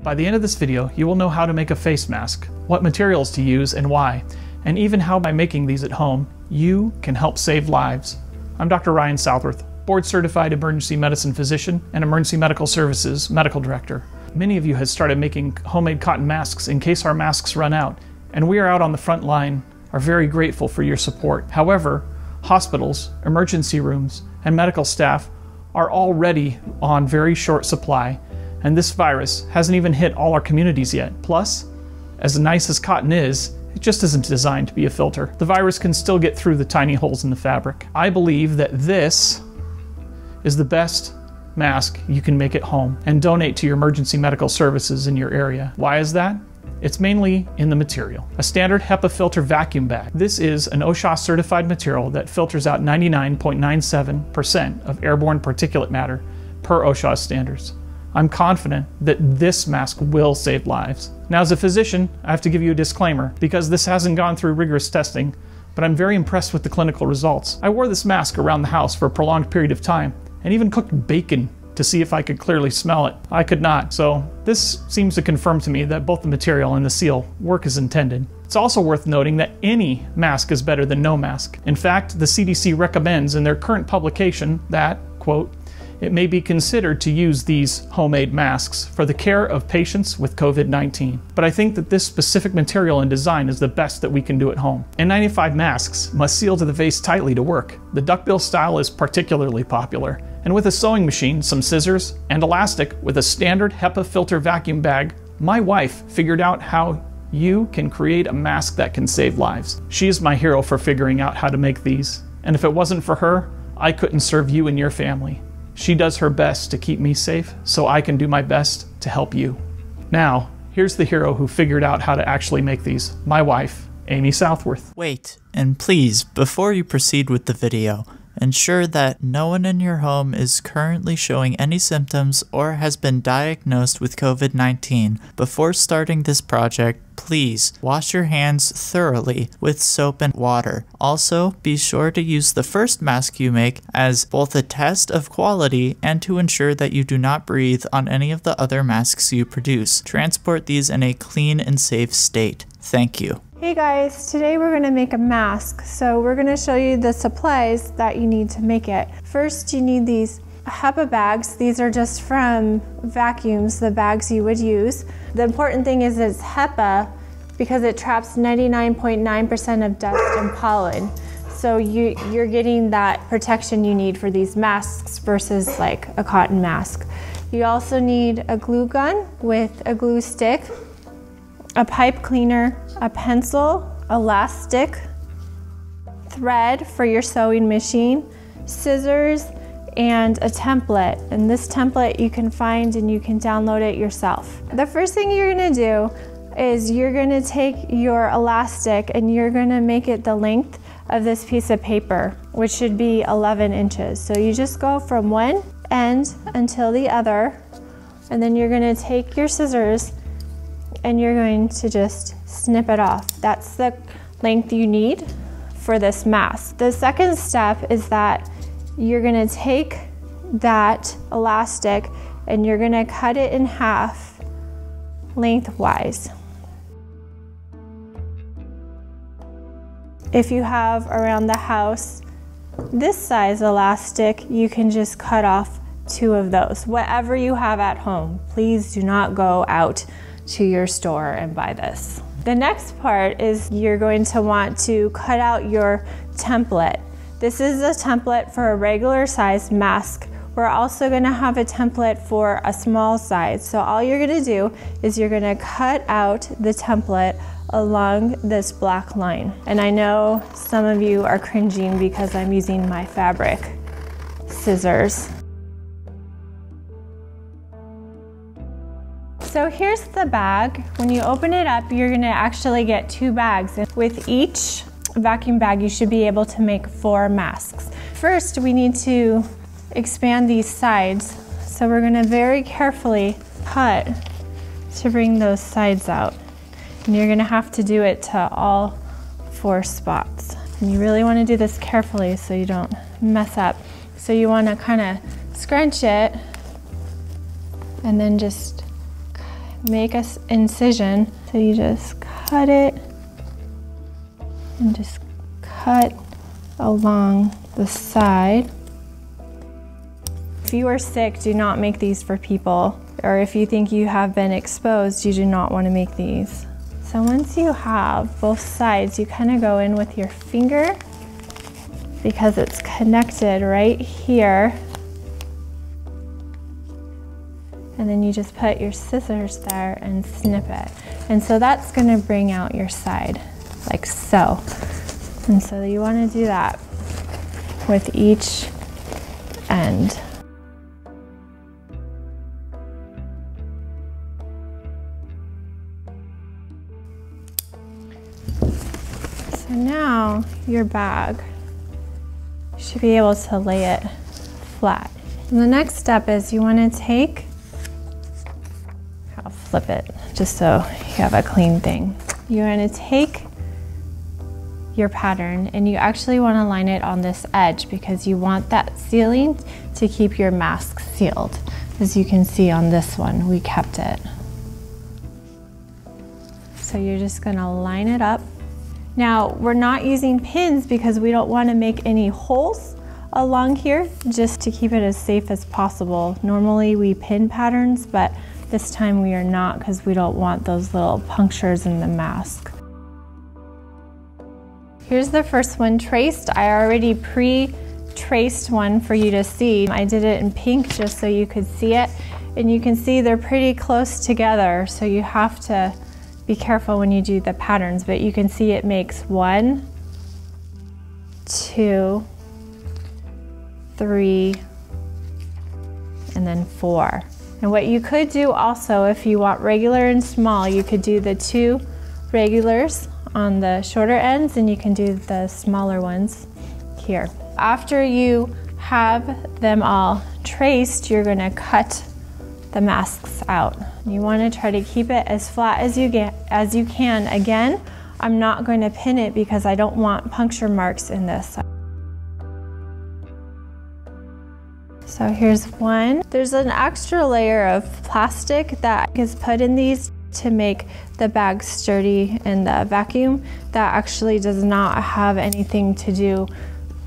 By the end of this video, you will know how to make a face mask, what materials to use and why, and even how by making these at home, you can help save lives. I'm Dr. Ryan Southworth, board-certified emergency medicine physician and emergency medical services medical director. Many of you have started making homemade cotton masks in case our masks run out, and we are out on the front line, are very grateful for your support. However, hospitals, emergency rooms, and medical staff are already on very short supply, and this virus hasn't even hit all our communities yet. Plus, as nice as cotton is, it just isn't designed to be a filter. The virus can still get through the tiny holes in the fabric. I believe that this is the best mask you can make at home and donate to your emergency medical services in your area. Why is that? It's mainly in the material. A standard HEPA filter vacuum bag. This is an OSHA certified material that filters out 99.97% of airborne particulate matter per OSHA standards. I'm confident that this mask will save lives. Now, as a physician, I have to give you a disclaimer because this hasn't gone through rigorous testing, but I'm very impressed with the clinical results. I wore this mask around the house for a prolonged period of time and even cooked bacon to see if I could clearly smell it. I could not, so this seems to confirm to me that both the material and the seal work as intended. It's also worth noting that any mask is better than no mask. In fact, the CDC recommends in their current publication that, quote, it may be considered to use these homemade masks for the care of patients with COVID-19. But I think that this specific material and design is the best that we can do at home. N95 masks must seal to the face tightly to work. The duckbill style is particularly popular. And with a sewing machine, some scissors, and elastic with a standard HEPA filter vacuum bag, my wife figured out how you can create a mask that can save lives. She is my hero for figuring out how to make these. And if it wasn't for her, I couldn't serve you and your family. She does her best to keep me safe, so I can do my best to help you. Now, here's the hero who figured out how to actually make these, my wife, Amy Southworth. Wait, and please, before you proceed with the video, ensure that no one in your home is currently showing any symptoms or has been diagnosed with COVID-19. Before starting this project, please wash your hands thoroughly with soap and water. Also, be sure to use the first mask you make as both a test of quality and to ensure that you do not breathe on any of the other masks you produce. Transport these in a clean and safe state. Thank you. Hey guys, today we're going to make a mask. So we're going to show you the supplies that you need to make it. First, you need these HEPA bags. These are just from vacuums, the bags you would use. The important thing is it's HEPA because it traps 99.9% of dust and pollen. So you're getting that protection you need for these masks versus like a cotton mask. You also need a glue gun with a glue stick, a pipe cleaner, a pencil, elastic, thread for your sewing machine, scissors, and a template. And this template you can find and you can download it yourself. The first thing you're gonna do is you're gonna take your elastic and you're gonna make it the length of this piece of paper, which should be 11 inches. So you just go from one end until the other, and then you're gonna take your scissors and you're going to just snip it off. That's the length you need for this mask. The second step is that you're gonna take that elastic and you're gonna cut it in half lengthwise. If you have around the house this size elastic, you can just cut off 2 of those. Whatever you have at home, please do not go out to your store and buy this. The next part is you're going to want to cut out your template. This is a template for a regular size mask. We're also gonna have a template for a small size. So all you're gonna do is you're gonna cut out the template along this black line. And I know some of you are cringing because I'm using my fabric scissors. So here's the bag. When you open it up, you're gonna actually get 2 bags. And with each vacuum bag, you should be able to make 4 masks. First, we need to expand these sides. So we're gonna very carefully cut to bring those sides out. And you're gonna have to do it to all 4 spots. And you really wanna do this carefully so you don't mess up. So you wanna kinda scrunch it and then just make an incision. So you just cut it and just cut along the side. If you are sick, do not make these for people. Or if you think you have been exposed, you do not want to make these. So once you have both sides, you kind of go in with your finger because it's connected right here. And then you just put your scissors there and snip it. And so that's going to bring out your side, like so. And so you want to do that with each end. So now your bag, you should be able to lay it flat. And the next step is you want to take, I'll flip it just so you have a clean thing. You want to take your pattern and you actually want to line it on this edge because you want that sealing to keep your mask sealed. As you can see on this one, we kept it. So you're just going to line it up. Now, we're not using pins because we don't want to make any holes along here, just to keep it as safe as possible. Normally we pin patterns, but this time we are not because we don't want those little punctures in the mask. Here's the first one traced. I already pre-traced one for you to see. I did it in pink just so you could see it. And you can see they're pretty close together, so you have to be careful when you do the patterns, but you can see it makes 1, 2, 3, and then 4. And what you could do also, if you want regular and small, you could do the 2 regulars on the shorter ends and you can do the smaller ones here. After you have them all traced, you're going to cut the masks out. You want to try to keep it as flat as you can. Again, I'm not going to pin it because I don't want puncture marks in this. So here's one. There's an extra layer of plastic that is put in these to make the bag sturdy in the vacuum. That actually does not have anything to do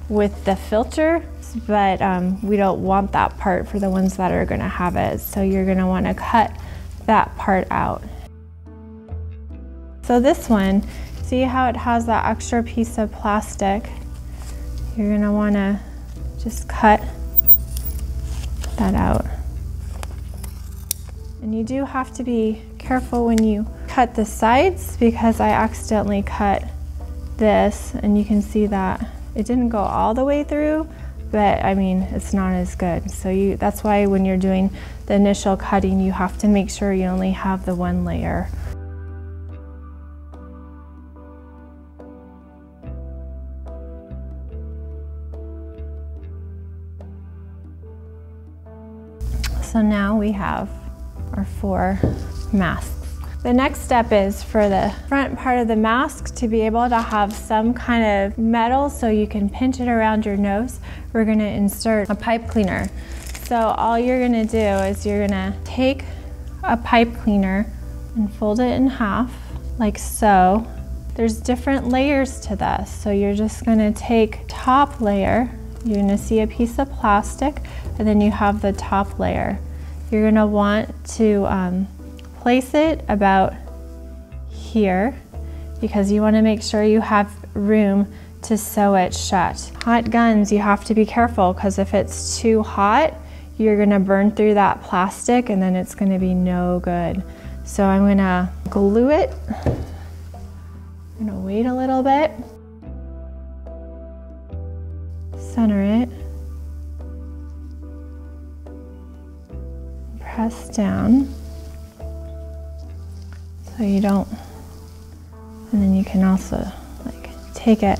with the filter, but we don't want that part for the ones that are going to have it. So you're going to want to cut that part out. So this one, see how it has that extra piece of plastic? You're going to want to just cut that out. And you do have to be careful when you cut the sides because I accidentally cut this and you can see that it didn't go all the way through, but I mean, it's not as good. So that's why when you're doing the initial cutting, you have to make sure you only have the one layer. So now we have our 4 masks. The next step is for the front part of the mask to be able to have some kind of metal so you can pinch it around your nose. We're going to insert a pipe cleaner. So all you're going to do is you're going to take a pipe cleaner and fold it in half like so. There's different layers to this. So you're just going to take top layer. You're going to see a piece of plastic and then you have the top layer. You're going to want to place it about here because you want to make sure you have room to sew it shut. Hot guns, you have to be careful because if it's too hot, you're going to burn through that plastic and then it's going to be no good. So I'm going to glue it. I'm going to wait a little bit. Center it. Press down so you don't, and then you can also like take it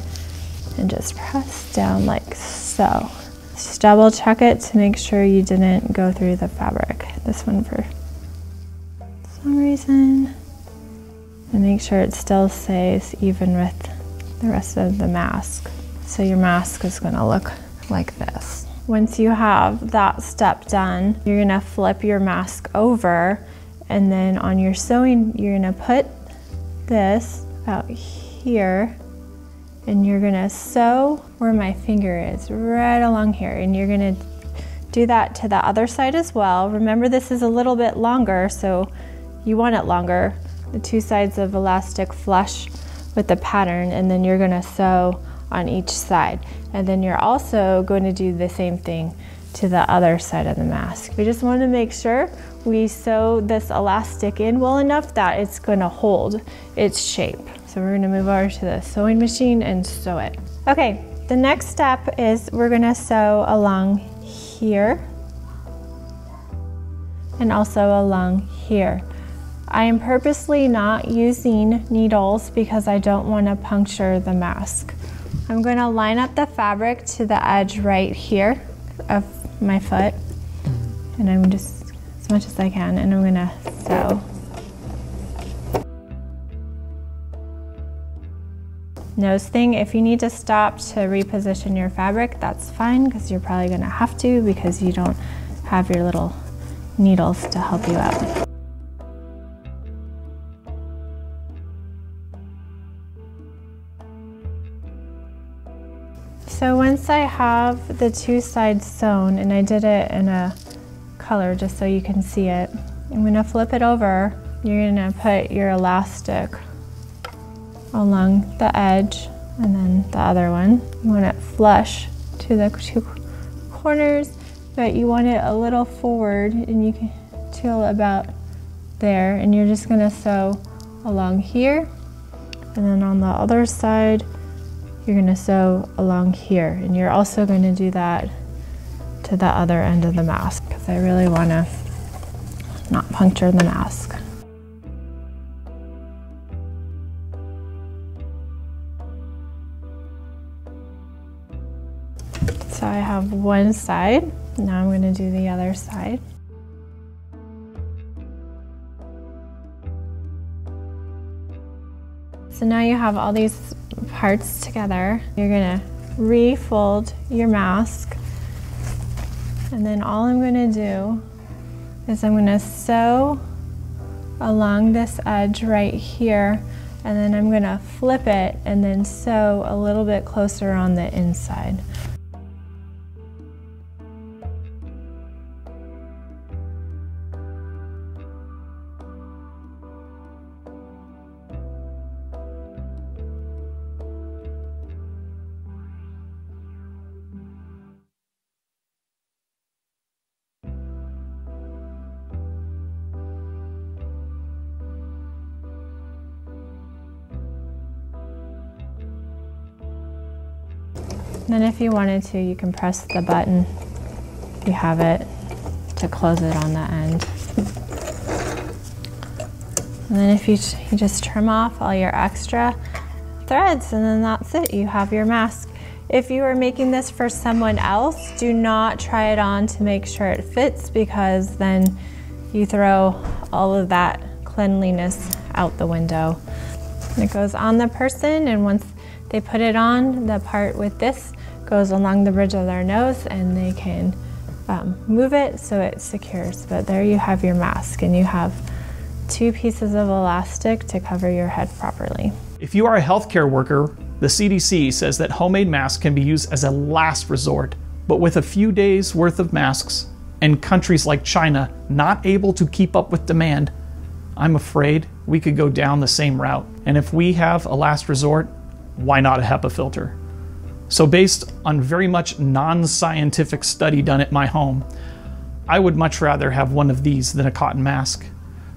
and just press down like so. Just double check it to make sure you didn't go through the fabric. This one for some reason, and make sure it still stays even with the rest of the mask. So your mask is going to look like this. Once you have that step done, you're going to flip your mask over And then on your sewing, you're gonna put this about here, and you're gonna sew where my finger is, right along here. And you're gonna do that to the other side as well. Remember, this is a little bit longer, so you want it longer. The two sides of elastic flush with the pattern, and then you're gonna sew on each side. And then you're also going to do the same thing to the other side of the mask. We just want to make sure we sew this elastic in well enough that it's going to hold its shape. So we're going to move over to the sewing machine and sew it. Okay, the next step is we're going to sew along here and also along here. I am purposely not using needles because I don't want to puncture the mask. I'm going to line up the fabric to the edge right here of my foot, and I'm just, as much as I can, and I'm going to sew. Nose thing, if you need to stop to reposition your fabric, that's fine, because you're probably going to have to because you don't have your little needles to help you out. So once I have the two sides sewn, and I did it in a color just so you can see it, I'm going to flip it over. You're going to put your elastic along the edge, and then the other one. You want it flush to the two corners, but you want it a little forward, and you can till about there, and you're just going to sew along here, and then on the other side you're going to sew along here, and you're also going to do that to the other end of the mask because I really want to not puncture the mask. So I have one side, now I'm going to do the other side. So now you have all these parts together. You're gonna refold your mask, and then all I'm gonna do is I'm gonna sew along this edge right here, and then I'm gonna flip it and then sew a little bit closer on the inside. And then if you wanted to, you can press the button, if you have it, to close it on the end. And then if you just trim off all your extra threads, and then that's it, you have your mask. If you are making this for someone else, do not try it on to make sure it fits, because then you throw all of that cleanliness out the window. It goes on the person, and once they put it on, the part with this goes along the bridge of their nose, and they can move it so it secures. But there you have your mask, and you have two pieces of elastic to cover your head properly. If you are a healthcare worker, the CDC says that homemade masks can be used as a last resort, but with a few days worth of masks and countries like China not able to keep up with demand, I'm afraid we could go down the same route. And if we have a last resort, why not a HEPA filter? So based on very much non-scientific study done at my home, I would much rather have one of these than a cotton mask.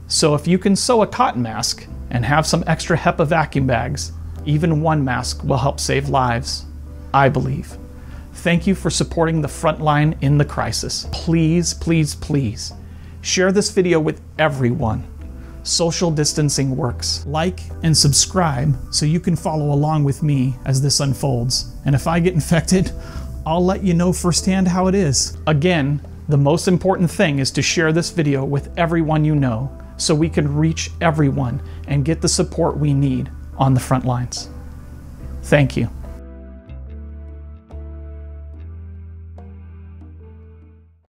So if you can sew a cotton mask and have some extra HEPA vacuum bags, even one mask will help save lives, I believe. Thank you for supporting the front line in the crisis. Please, please, please, share this video with everyone. Social distancing works. Like and subscribe so you can follow along with me as this unfolds. And if I get infected, I'll let you know firsthand how it is. Again, the most important thing is to share this video with everyone you know so we can reach everyone and get the support we need on the front lines. Thank you.